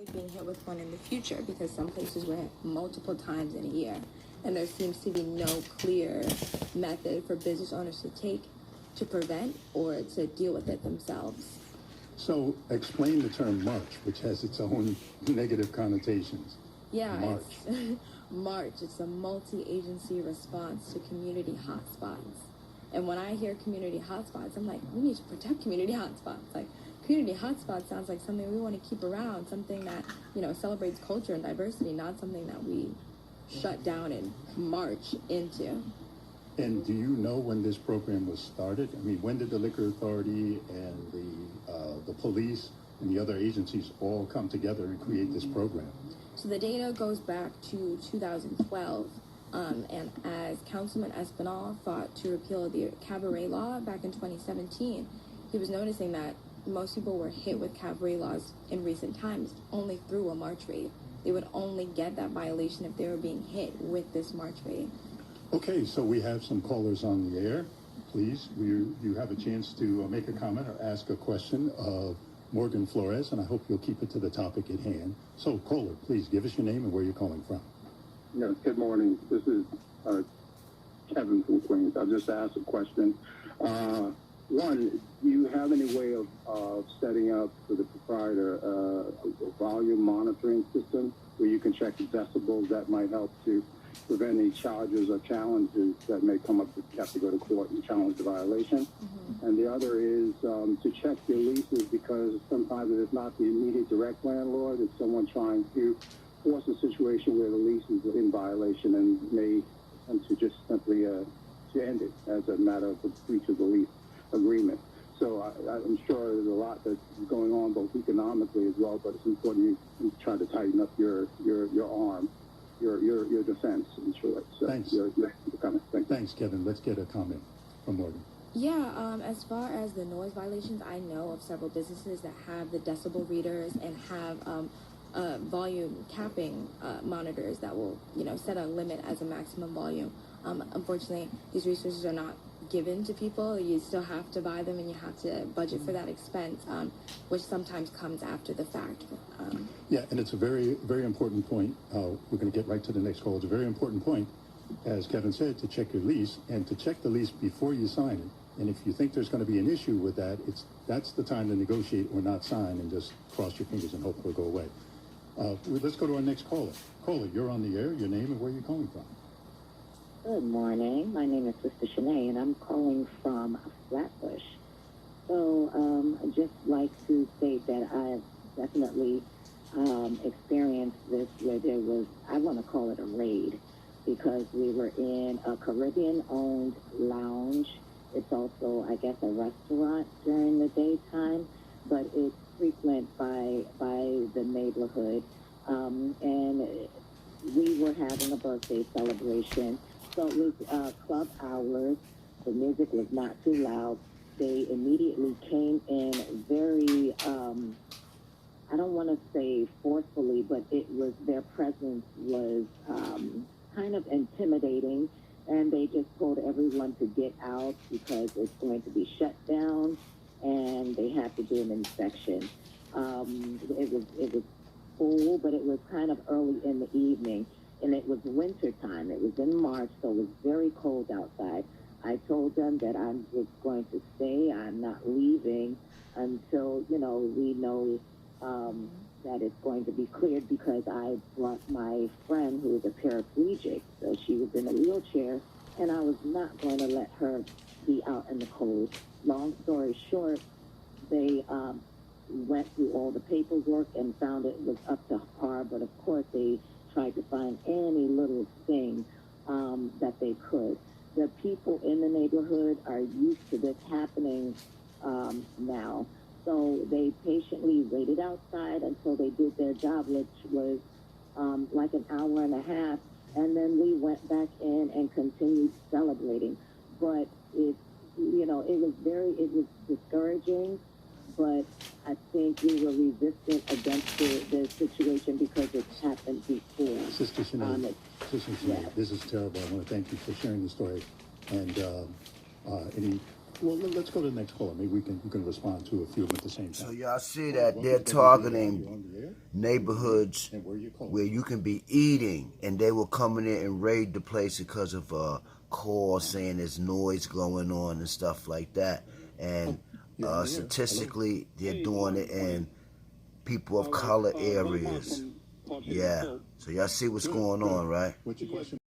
always being hit with one in the future because some places were hit multiple times in a year, and there seems to be no clear method for business owners to take to prevent or to deal with it themselves. So explain the term march, which has its own negative connotations. Yeah, March. it's March. It's a multi-agency response to community hotspots. And when I hear community hotspots, I'm like, we need to protect community hotspots. Like, community hotspots sounds like something we want to keep around, something that, celebrates culture and diversity, not something that we shut down and march into. And do you know when this program was started? I mean, when did the Liquor Authority and the police and the other agencies all come together and create this program? So the data goes back to 2012, and as Councilman Espinal fought to repeal the cabaret law back in 2017, he was noticing that most people were hit with cabaret laws in recent times only through a march rate. They would only get that violation if they were being hit with this march rate. Okay, so we have some callers on the air. Please, you have a chance to make a comment or ask a question of Morgan Flores, and I hope you'll keep it to the topic at hand. So, caller, please give us your name and where you're calling from. Yes, good morning. This is Kevin from Queens. I'll just ask a question. One, do you have any way of setting up for the proprietor a volume monitoring system where you can check the decibels that might help to prevent any charges or challenges that may come up if you have to go to court and challenge the violation? Mm-hmm. And the other is to check your leases, because sometimes it is not the immediate direct landlord, it's someone trying to force a situation where the lease is in violation and may attempt to just simply to end it as a matter of a breach of the lease agreement. So I'm sure there's a lot that's going on both economically as well, but it's important you try to tighten up your arm, your defense, in short. So Thanks. Your comment. Thanks, Kevin. Let's get a comment from Morgan. Yeah, as far as the noise violations, I know of several businesses that have the decibel readers and have volume capping monitors that will, set a limit as a maximum volume. Unfortunately, these resources are not given to people. You still have to buy them and you have to budget for that expense, which sometimes comes after the fact. Yeah, and it's a very, very important point. We're going to get right to the next call. It's a very important point, as Kevin said, to check your lease and to check the lease before you sign it. And if you think there's going to be an issue with that, that's the time to negotiate or not sign and just cross your fingers and hope it'll go away. Let's go to our next caller. Caller, you're on the air. Your name and where you're calling from. Good morning. My name is Sister Shanae, and I'm calling from Flatbush. So I'd just like to state that I've definitely experienced this where there was, I want to call it a raid, because we were in a Caribbean-owned lounge. It's also, I guess, a restaurant during the daytime, but it's frequent by the neighborhood. And we were having a birthday celebration. So it was club hours. The music was not too loud. They immediately came in very, I don't want to say forcefully, but their presence was kind of intimidating. And they just told everyone to get out because it's going to be shut down, and they had to do an inspection. It was cool, but it was kind of early in the evening. And it was winter time. It was in March, so it was very cold outside. I told them that I'm just going to stay. I'm not leaving until, we know that it's going to be cleared, because I brought my friend who is a paraplegic. So she was in a wheelchair, and I was not going to let her be out in the cold. Long story short, they went through all the paperwork and found it was up to par, but of course they tried to find any little thing that they could. The people in the neighborhood are used to this happening now. So they patiently waited outside until they did their job, which was like an hour and a half. And then we went back in and continued celebrating. But it was discouraging. But I think we were resistant against the situation because it happened before. Sister Shanae, this is terrible. I want to thank you for sharing the story. And any Well, let's go to the next caller. Maybe we can respond to a few of them at the same time. So y'all see that they're targeting neighborhoods where you can be eating, and they were coming in and raid the place because of calls saying there's noise going on and stuff like that. And statistically, they're doing it in people of color areas. Yeah. So y'all see what's going on, right? What's your question?